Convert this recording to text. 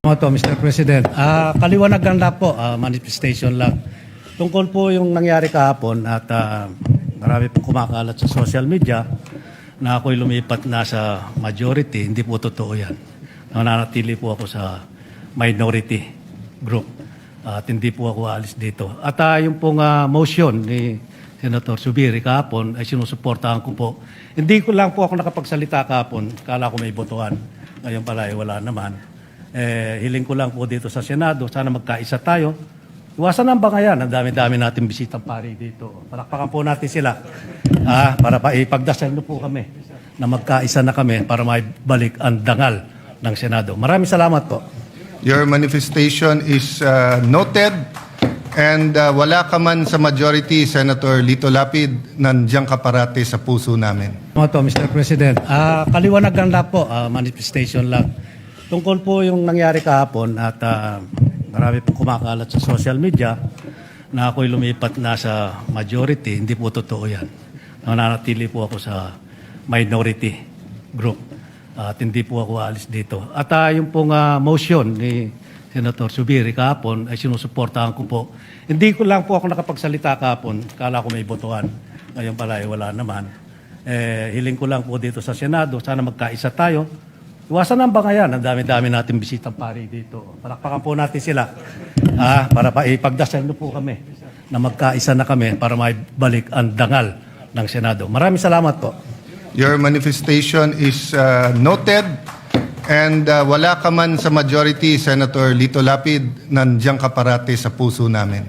Mr. President. Kaliwanagan lang po, manifestation lang. Tungkol po yung nangyari kahapon at marami po kumakalat sa social media na ako'y lumipat na sa majority. Hindi po totoo yan. Nananatili po ako sa minority group at hindi po ako alis dito. At yung pong motion ni Senator Zubiri kahapon ay sinusuportahan ko po. Hindi ko lang po ako nakapagsalita kahapon. Kala ko may botohan. Ngayon pala ay wala naman. Hiling ko lang po dito sa Senado, sana magkaisa tayo. Iwasan ang bangayan, ang dami-dami natin bisitang pari dito. Palakpakan po natin sila para ipagdasal po kami na magkaisa na kami para maibalik ang dangal ng Senado. Maraming salamat po. Your manifestation is noted and wala ka man sa majority, Senator Lito Lapid, nandiyan ka parate sa puso namin. Mr. President. Kaliwanagan lang po, manifestation lang. Tungkol po yung nangyari kahapon at marami po kumakalat sa social media na ako'y lumipat na sa majority. Hindi po totoo yan. Nananatili po ako sa minority group at hindi po ako alis dito. At yung pong motion ni Senator Zubiri kahapon ay sinusuportahan ko po. Hindi ko lang po ako nakapagsalita kahapon. Kala ko may botohan. Ngayon pala ay wala naman. Hiling ko lang po dito sa Senado. Sana magkaisa tayo. Iwasan ang bangayan. Ang dami-dami natin bisitang pari dito. Palakpakan po natin sila para ipagdasal po kami na magkaisa na kami para maibalik ang dangal ng Senado. Maraming salamat po. Your manifestation is noted and wala ka man sa majority, Senator Lito Lapid, nandiyan ka parate sa puso namin.